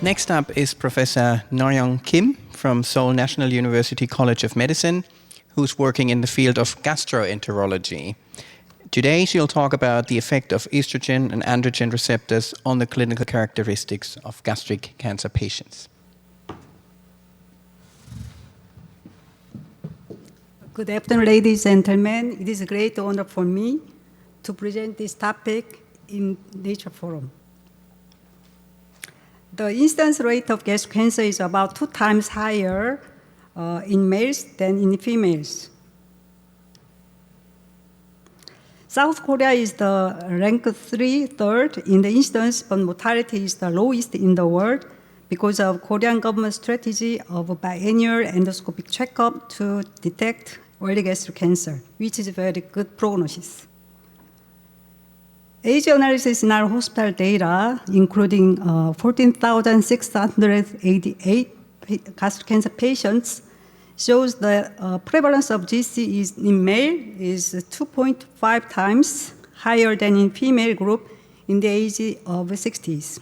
Next up is Professor Nayoung Kim from Seoul National University College of Medicine, who's working in the field of gastroenterology. Today she'll talk about the effect of estrogen and androgen receptors on the clinical characteristics of gastric cancer patients. Good afternoon, ladies and gentlemen. It is a great honor for me to present this topic in Nature Forum. The incidence rate of gastric cancer is about 2 times higher in males than in females. South Korea is the rank 3rd in the incidence, but mortality is the lowest in the world because of Korean government strategy of biannual endoscopic checkup to detect early gastric cancer, which is a very good prognosis. Age analysis in our hospital data, including 14,688 gastric cancer patients, shows the prevalence of GC in male is 2.5 times higher than in female group in the age of 60s.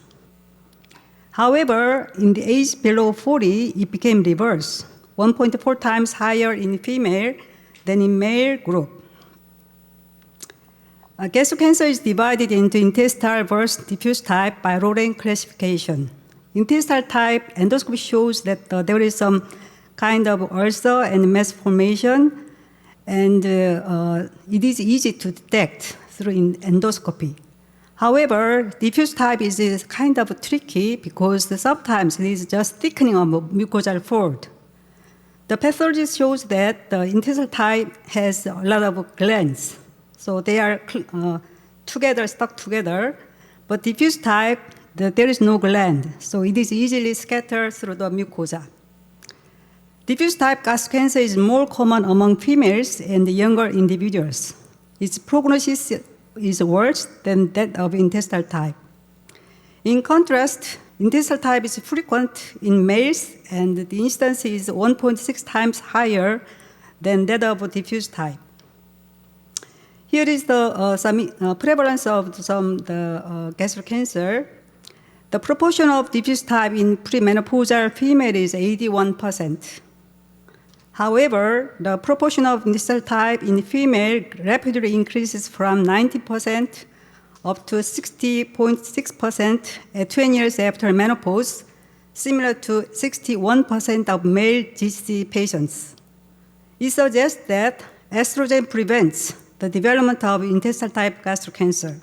However, in the age below 40, it became reverse, 1.4 times higher in female than in male group. Gastric cancer is divided into intestinal versus diffuse type by Lorentz classification. Intestinal type endoscopy shows that there is some kind of ulcer and mass formation, and it is easy to detect through endoscopy. However, diffuse type is kind of tricky because sometimes it is just thickening of mucosal fold. The pathology shows that the intestinal type has a lot of glands, so they are stuck together, but diffuse type, there is no gland, so it is easily scattered through the mucosa. Diffuse type gastric cancer is more common among females and younger individuals. Its prognosis is worse than that of intestinal type. In contrast, intestinal type is frequent in males, and the incidence is 1.6 times higher than that of diffuse type. Here is the prevalence of gastric cancer. The proportion of diffuse type in premenopausal female is 81%. However, the proportion of intestinal type in female rapidly increases from 90% up to 60.6% at 20 years after menopause, similar to 61% of male GC patients. It suggests that estrogen prevents the development of intestinal type gastric cancer.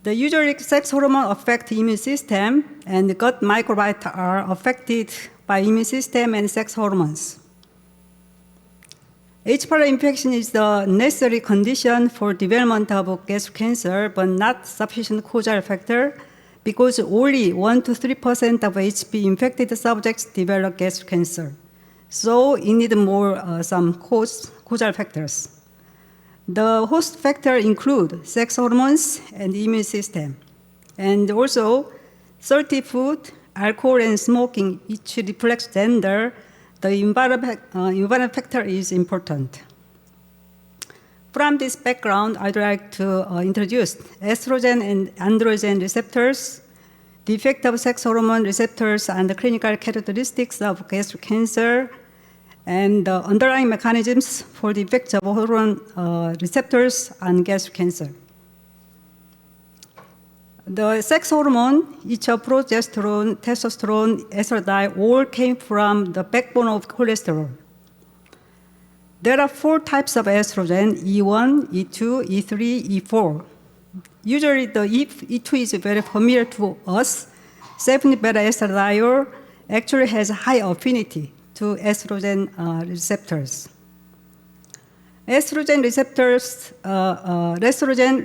The usually sex hormone affect the immune system, and the gut microbiota are affected by immune system and sex hormones. H. pylori infection is the necessary condition for development of gastric cancer, but not sufficient causal factor because only 1 to 3% of HB infected subjects develop gastric cancer. So you need more some causal factors. The host factors include sex hormones and immune system, and also salty food, alcohol, and smoking, which reflects gender. The environment factor is important. From this background, I'd like to introduce estrogen and androgen receptors, the effect of sex hormone receptors and the clinical characteristics of gastric cancer, and the underlying mechanisms for the effects of hormone receptors on gastric cancer. The sex hormone, each of progesterone, testosterone, estradiol, all came from the backbone of cholesterol. There are 4 types of estrogen, E1, E2, E3, E4. Usually the E2 is very familiar to us. 7-beta estradiol actually has high affinity to estrogen receptors. Estrogen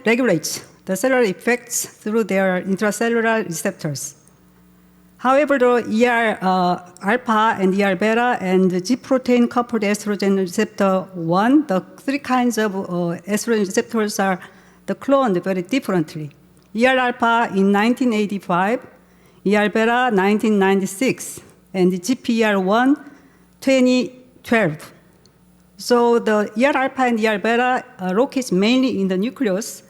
regulates the cellular effects through their intracellular receptors. However, the ER-alpha and ER-beta and the G-protein coupled estrogen receptor 1, the 3 kinds of estrogen receptors are cloned very differently. ER-alpha in 1985, ER-beta 1996, and GPER1 2012. So the ER-alpha and ER-beta locates mainly in the nucleus.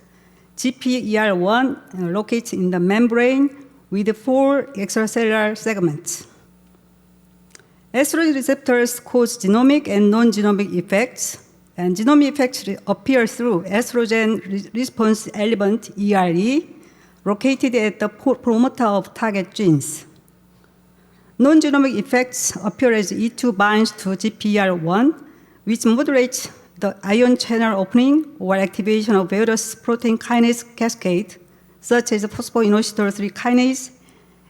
GPER1 locates in the membrane, with 4 extracellular segments. Estrogen receptors cause genomic and non-genomic effects, and genomic effects appear through estrogen response element ERE, located at the promoter of target genes. Non-genomic effects appear as E2 binds to GPR1, which moderates the ion channel opening or activation of various protein kinase cascade, such as phosphoinositol 3 kinase,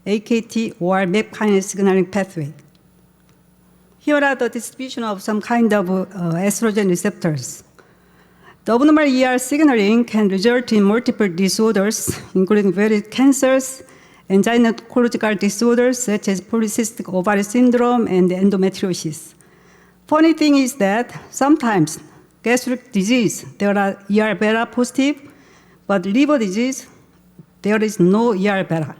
AKT, or MEP kinase signaling pathway. Here are the distribution of some kind of estrogen receptors. The abnormal ER signaling can result in multiple disorders, including various cancers and gynecological disorders such as polycystic ovary syndrome and endometriosis. Funny thing is that sometimes gastric disease, there are ER-beta positive, but liver disease, there is no ER-beta.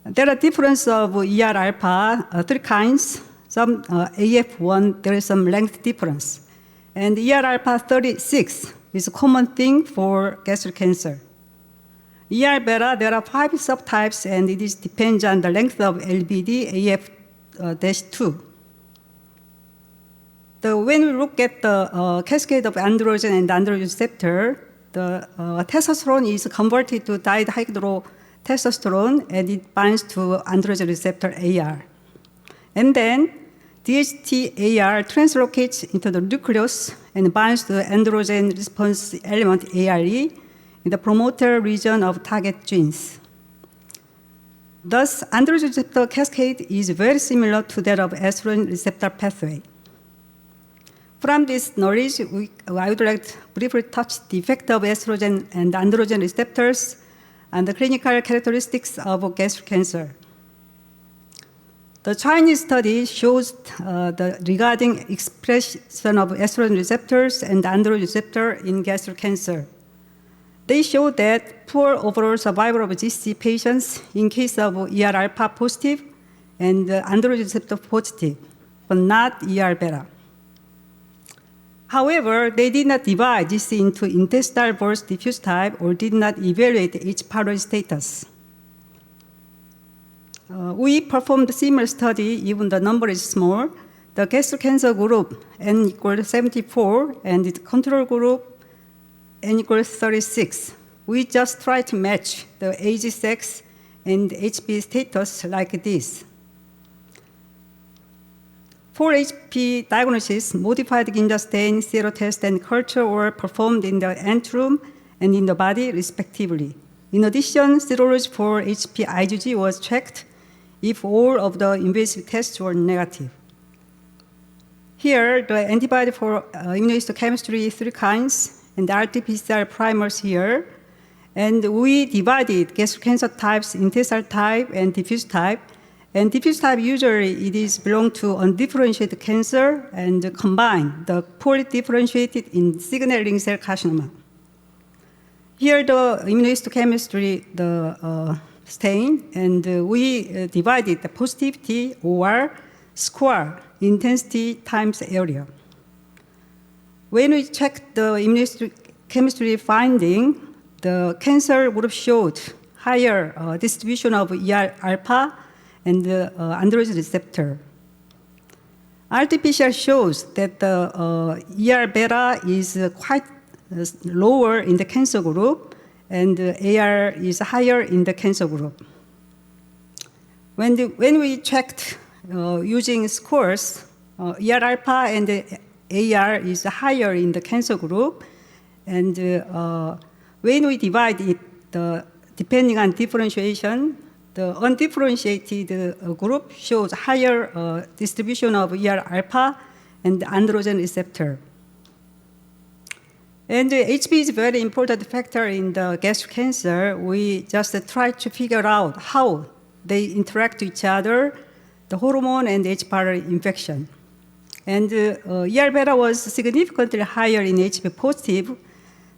There are difference of ER-alpha, 3 kinds. Some AF1, there is some length difference. And ER-alpha 36 is a common thing for gastric cancer. ER-beta, there are 5 subtypes, and it depends on the length of LBD AF-2. When we look at the cascade of androgen and androgen receptor, the testosterone is converted to dihydrotestosterone, and it binds to androgen receptor AR. And then DHT-AR translocates into the nucleus and binds to the androgen response element ARE in the promoter region of target genes. Thus, androgen receptor cascade is very similar to that of estrogen receptor pathway. From this knowledge, I would like to briefly touch the effect of estrogen and androgen receptors and the clinical characteristics of gastric cancer. The Chinese study shows regarding expression of estrogen receptors and androgen receptor in gastric cancer. They show that poor overall survival of GC patients in case of ER-alpha positive and androgen receptor positive, but not ER-beta. However, they did not divide GC into intestinal versus diffuse type or did not evaluate each pylori status. We performed a similar study, even the number is small. The gastric cancer group, N equals 74, and the control group, N equals 36. We just try to match the age, sex, and HB status like this. For HP diagnosis, modified Ginja stain, serotest, and culture were performed in the antrum and in the body, respectively. In addition, serology for HP IgG was checked if all of the invasive tests were negative. Here, the antibody for immunohistochemistry, 3 kinds, and the RT-PCR primers here. And we divided gastric cancer types, intestinal type, and diffuse type. And diffuse type, usually it is belong to undifferentiated cancer and combine the poorly differentiated in signaling cell carcinoma. Here, the immunohistochemistry, the stain, and we divided the positivity or score, intensity times area. When we checked the immunohistochemistry finding, the cancer group showed higher distribution of ER-alpha and androgen receptor. RT-PCR shows that the ER-beta is quite lower in the cancer group, and AR is higher in the cancer group. When we checked using scores, ER-alpha and AR is higher in the cancer group, and when we divide it, depending on differentiation, the undifferentiated group shows higher distribution of ER-alpha and androgen receptor. And HB is a very important factor in the gastric cancer. We just try to figure out how they interact with each other, the hormone and H. pylori infection. And ER-beta was significantly higher in HB positive,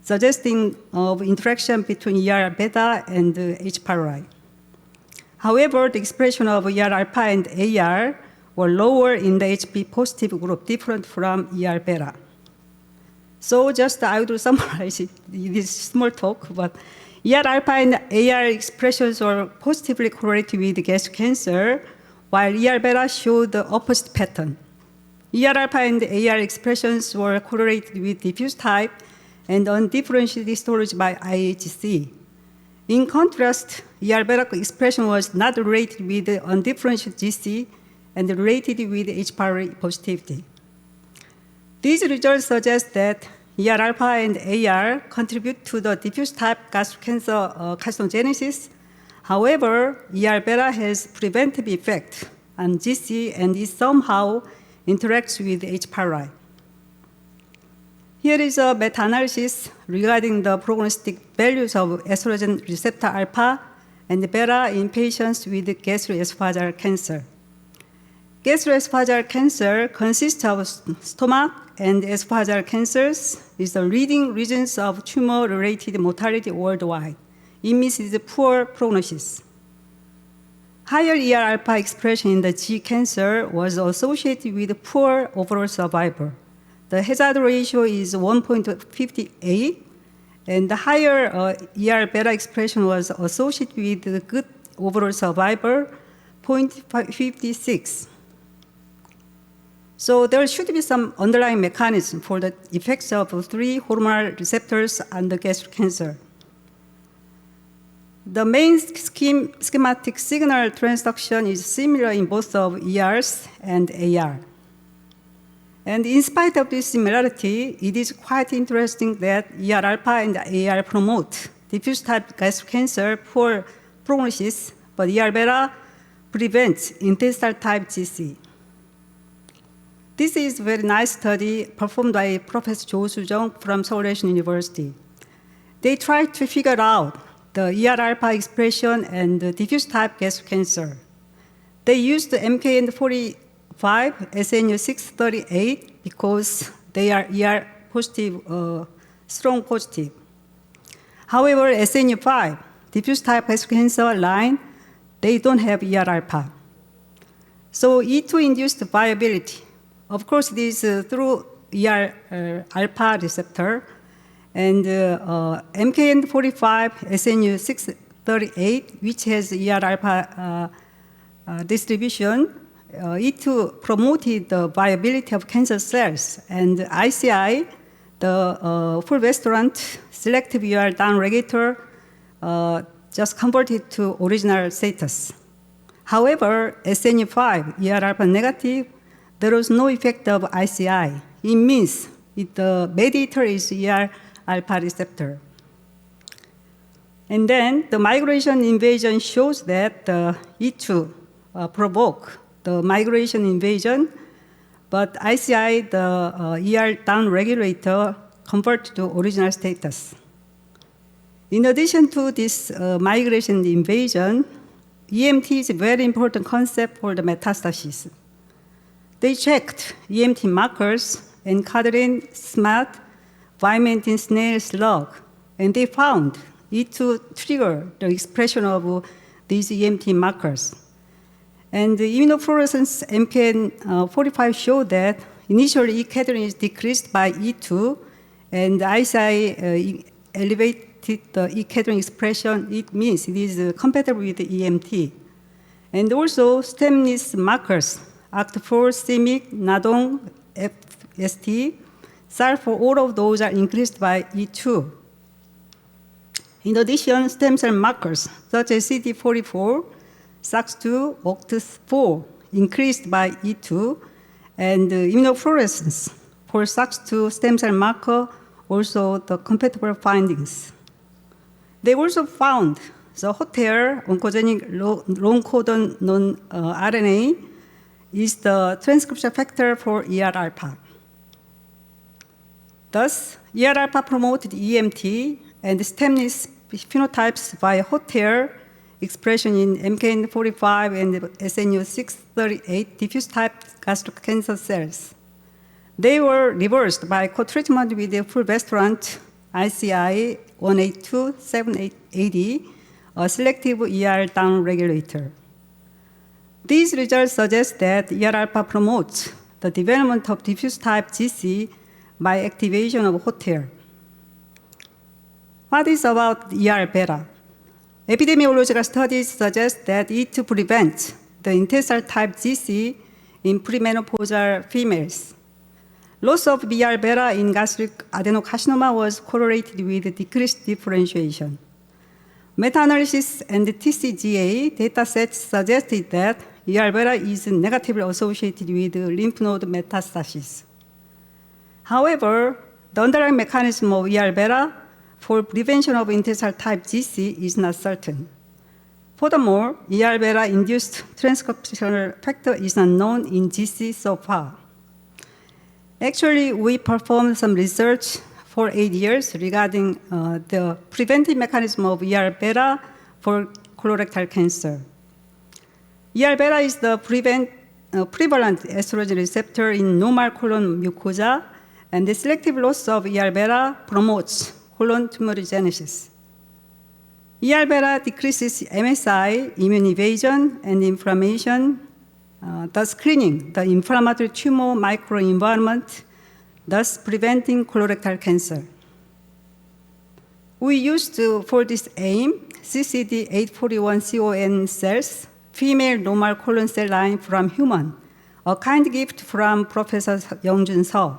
suggesting of interaction between ER-beta and H. pylori. However, the expression of ER-alpha and AR were lower in the HB positive group, different from ER-beta. So just I will summarize this small talk, but ER-alpha and AR expressions were positively correlated with gastric cancer, while ER-beta showed the opposite pattern. ER-alpha and AR expressions were correlated with diffuse type and undifferentiated storage by IHC. In contrast, ER-beta expression was not related with undifferentiated GC and related with H. pylori positivity. These results suggest that ER-alpha and AR contribute to the diffuse type gastric cancer carcinogenesis. However, ER-beta has preventive effect on GC and it somehow interacts with H. pylori. Here is a meta-analysis regarding the prognostic values of estrogen receptor alpha and beta in patients with gastroesophageal cancer. Gastroesophageal cancer consists of stomach and esophageal cancers is the leading regions of tumor-related mortality worldwide. It means it's a poor prognosis. Higher ER-alpha expression in the G cancer was associated with poor overall survival. The hazard ratio is 1.58, and the higher ER-beta expression was associated with good overall survival, 0.56. So there should be some underlying mechanism for the effects of 3 hormonal receptors on the gastric cancer. The main schematic signal transduction is similar in both of ERs and AR. And in spite of this similarity, it is quite interesting that ER-alpha and AR promote diffuse type gastric cancer for prognosis, but ER-beta prevents intestinal type GC. This is a very nice study performed by Professor Jo Soo-jung from Seoul National University. They tried to figure out the ER-alpha expression and the diffuse type gastric cancer. They used the MKN45, SNU638 because they are ER positive, strong positive. However, SNU5, diffuse type gastric cancer line, they don't have ER-alpha. So E2 induced viability. Of course, this is through ER-alpha receptor, and MKN45, SNU638, which has ER-alpha distribution, it promoted the viability of cancer cells, and ICI, the fulvestrant selective ER downregulator, just converted to original status. However, SNU5, ER-alpha negative, there was no effect of ICI. It means the mediator is ER-alpha receptor. And then the migration invasion shows that E2 provoke the migration invasion, but ICI, the ER downregulator, convert to original status. In addition to this migration invasion, EMT is a very important concept for the metastasis. They checked EMT markers, encadherin, SMAT, vimentin, snail, slug, and they found it to trigger the expression of these EMT markers. And the immunofluorescence MKN45 showed that initially encadherin is decreased by E2, and ICI elevated the encadherin expression. It means it is compatible with the EMT. And also stemness markers, ACT4, CMYC, NADONG, FST, sulfur, all of those are increased by E2. In addition, stem cell markers such as CD44, SOX2, OCT4 increased by E2, and immunofluorescence for SOX2 stem cell marker, also the compatible findings. They also found the hotel oncogenic long codon non-RNA is the transcription factor for ER-alpha. Thus, ER-alpha promoted EMT and stemness phenotypes via hotel expression in MKN45 and SNU638 diffuse type gastric cancer cells. They were reversed by co-treatment with the fulvestrant ICI 1827880, a selective ER downregulator. These results suggest that ER-alpha promotes the development of diffuse type GC by activation of hotel. What is about ERβ? Epidemiological studies suggest that it prevents the intestinal type GC in premenopausal females. Loss of ERβ in gastric adenocarcinoma was correlated with decreased differentiation. Meta-analysis and TCGA datasets suggested that ERβ is negatively associated with lymph node metastasis. However, the underlying mechanism of ERβ for prevention of intestinal type GC is not certain. Furthermore, ERβ-induced transcriptional factor is unknown in GC so far. Actually, we performed some research for 8 years regarding the preventive mechanism of ERβ for colorectal cancer. ERβ is the prevalent estrogen receptor in normal colon mucosa, and the selective loss of ERβ promotes colon tumorigenesis. ERβ decreases MSI, immune evasion, and inflammation, thus screening the inflammatory tumor microenvironment, thus preventing colorectal cancer. We used for this aim CCD841-CON cells, female normal colon cell line from human, a kind gift from Professor YONGHOON-CHOI.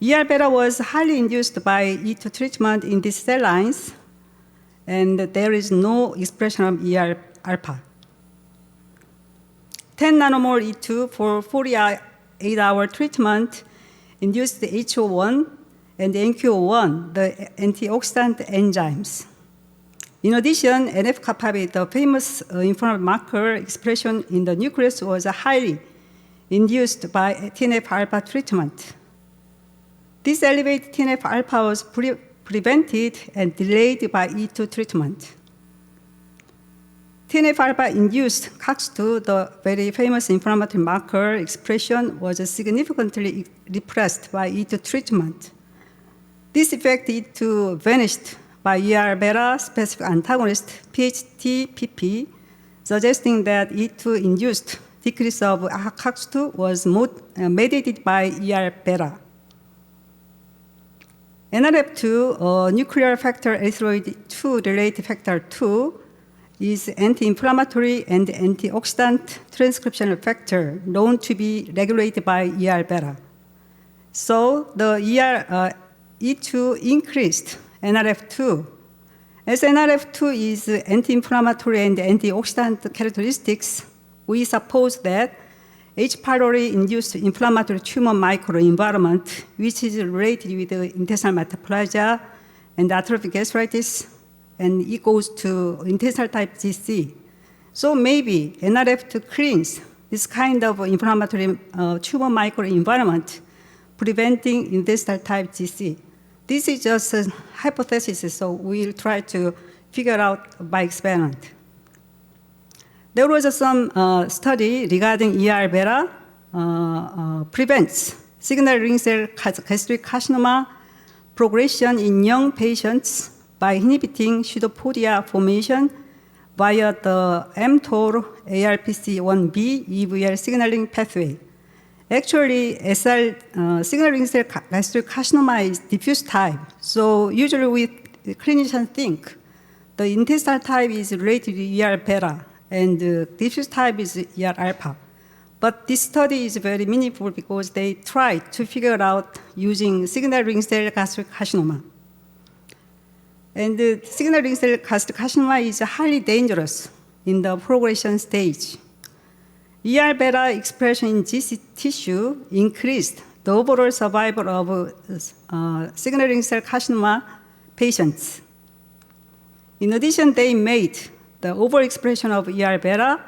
ERβ was highly induced by E2 treatment in these cell lines, and there is no expression of ERα. 10 nanomole E2 for 48-hour treatment induced the HO1 and NQ01, the antioxidant enzymes. In addition, NF-kappa, the famous inflammatory marker expression in the nucleus, was highly induced by TNF-alpha treatment. This elevated TNF-alpha was prevented and delayed by E2 treatment. TNF-alpha induced COX-2, the very famous inflammatory marker expression, was significantly repressed by E2 treatment. This effect E2 vanished by ERβ specific antagonist PHT-PP, suggesting that E2 induced decrease of COX-2 was mediated by ERβ. NRF2, nuclear factor erythroid 2 related factor 2, is anti-inflammatory and antioxidant transcriptional factor known to be regulated by ERβ. So the E2 increased NRF2. As NRF2 is anti-inflammatory and antioxidant characteristics, we suppose that H. pylori induced inflammatory tumor microenvironment, which is related with intestinal metaplasia and atrophic gastritis, and it goes to intestinal type GC. So maybe NRF2 cleans this kind of inflammatory tumor microenvironment, preventing intestinal type GC. This is just a hypothesis, so we'll try to figure out by experiment. There was some study regarding ERβ prevents signal ring cell gastric carcinoma progression in young patients by inhibiting pseudopodia formation via the mTOR ARPC1B EVL signaling pathway. Actually, SR signal ring cell gastric carcinoma is diffuse type, so usually we clinicians think the intestinal type is related to ERβ, and diffuse type is ERα. But this study is very meaningful because they tried to figure out using signal ring cell gastric carcinoma. And the signal ring cell gastric carcinoma is highly dangerous in the progression stage. ERβ expression in GC tissue increased the overall survival of signal ring cell carcinoma patients. In addition, they made the overexpression of ERβ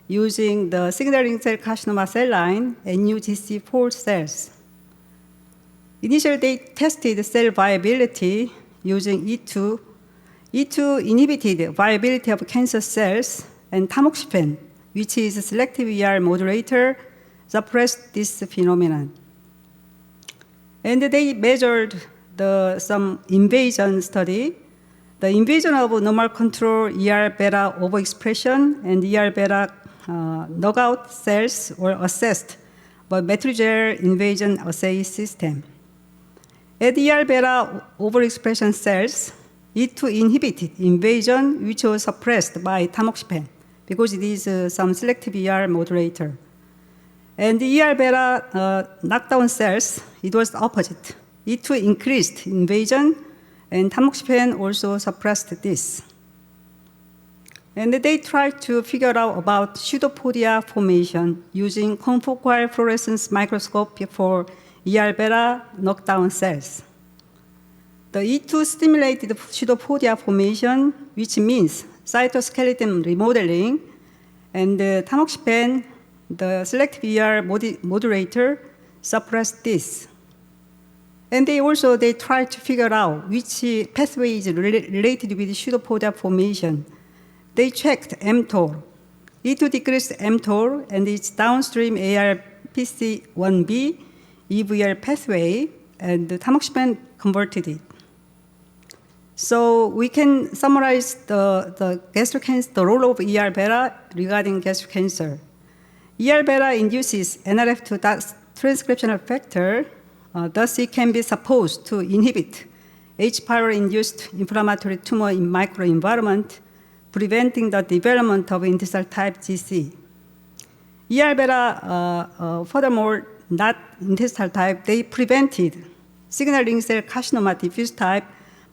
using the signal ring cell carcinoma cell line NUGC4 cells. Initially, they tested cell viability using E2. E2 inhibited viability of cancer cells, and tamoxifen, which is a selective ER modulator, suppressed this phenomenon. And they measured some invasion study. The invasion of normal control ERβ overexpression and ERβ knockout cells were assessed by Metrogel invasion assay system. At ERβ overexpression cells, E2 inhibited invasion, which was suppressed by tamoxifen, because it is some selective ER modulator. And the ER-beta knockdown cells, it was the opposite. E2 increased invasion, and tamoxifen also suppressed this. And they tried to figure out about pseudopodia formation using confocal fluorescence microscope for ER-beta knockdown cells. The E2 stimulated pseudopodia formation, which means cytoskeleton remodeling, and the tamoxifen, the selective ER modulator, suppressed this. And they tried to figure out which pathway is related with pseudopodia formation. They checked mTOR. E2 decreased mTOR, and its downstream ARPC1B EVR pathway, and the tamoxifen converted it. So we can summarize the gastric cancer, the role of ER-beta regarding gastric cancer. ER-beta induces NRF2 transcriptional factor, thus it can be supposed to inhibit H. pylori-induced inflammatory tumor in microenvironment, preventing the development of intestinal-type GC. ER-beta, furthermore, not intestinal type, they prevented signaling cell carcinoma diffuse type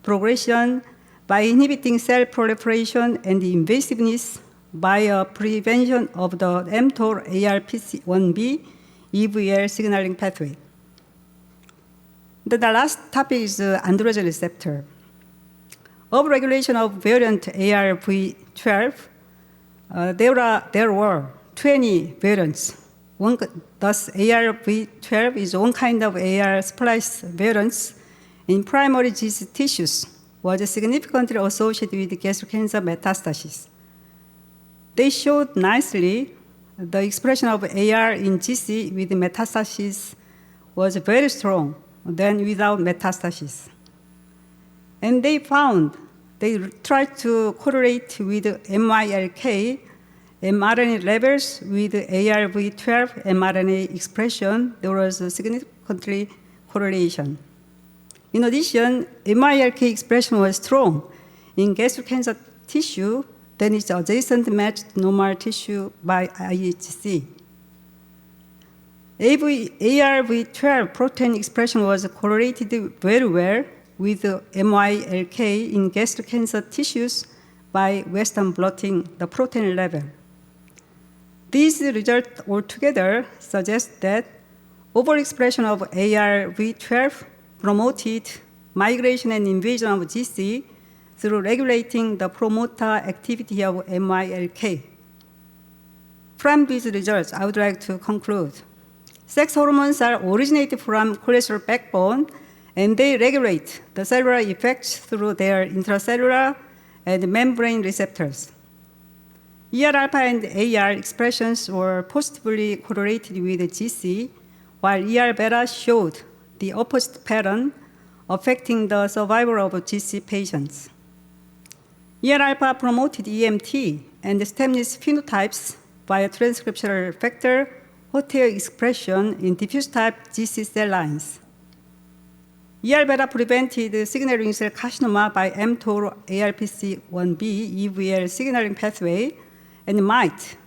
progression by inhibiting cell proliferation and invasiveness by prevention of the mTOR ARPC1B EVL signaling pathway. The last topic is androgen receptor. Upregulation of variant ARV12, there were 20 variants. Thus, ARV12 is one kind of AR splice variants in primary GC tissues, was significantly associated with gastric cancer metastasis. They showed nicely the expression of AR in GC with metastasis was very strong than without metastasis. And they tried to correlate with MYLK mRNA levels with ARV12 mRNA expression. There was a significant correlation. In addition, MYLK expression was strong in gastric cancer tissue than its adjacent matched normal tissue by IHC. ARV12 protein expression was correlated very well with MYLK in gastric cancer tissues by Western blotting the protein level. These results altogether suggest that overexpression of ARV12 promoted migration and invasion of GC through regulating the promoter activity of MYLK. From these results, I would like to conclude. Sex hormones are originated from cholesterol backbone, and they regulate the cellular effects through their intracellular and membrane receptors. ER-alpha and AR expressions were positively correlated with GC, while ER-beta showed the opposite pattern, affecting the survival of GC patients. ER-alpha promoted EMT and stemness phenotypes via transcriptional factor hotel expression in diffuse-type GC cell lines. ER-beta prevented signaling cell carcinoma by mTOR ARPC1B EVL signaling pathway and might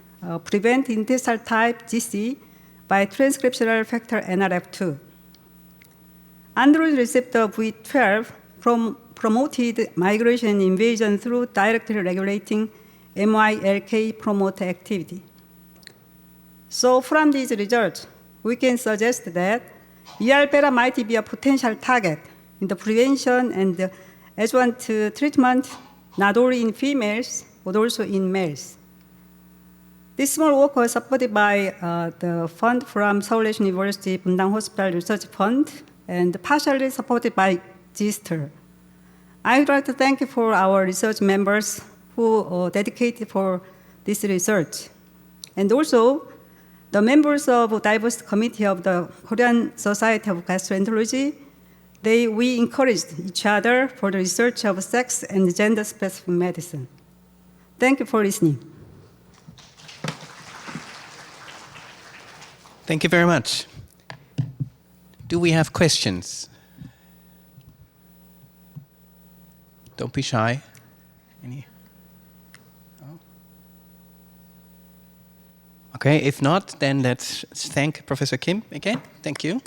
prevent intestinal-type GC by transcriptional factor NRF2. Androgen receptor V12 promoted migration and invasion through directly regulating MYLK promoter activity. So from these results, we can suggest that ER-beta might be a potential target in the prevention and adjuvant treatment, not only in females, but also in males. This small work was supported by the fund from Seoul National University Bundang Hospital Research Fund and partially supported by GSTR. I would like to thank you for our research members who dedicated for this research. And also, the members of Diversity Committee of the Korean Society of Gastroenterology, we encouraged each other for the research of sex and gender-specific medicine. Thank you for listening. Thank you very much. Do we have questions? Don't be shy. Any? Oh. Okay, if not, then let's thank Professor Kim again. Thank you.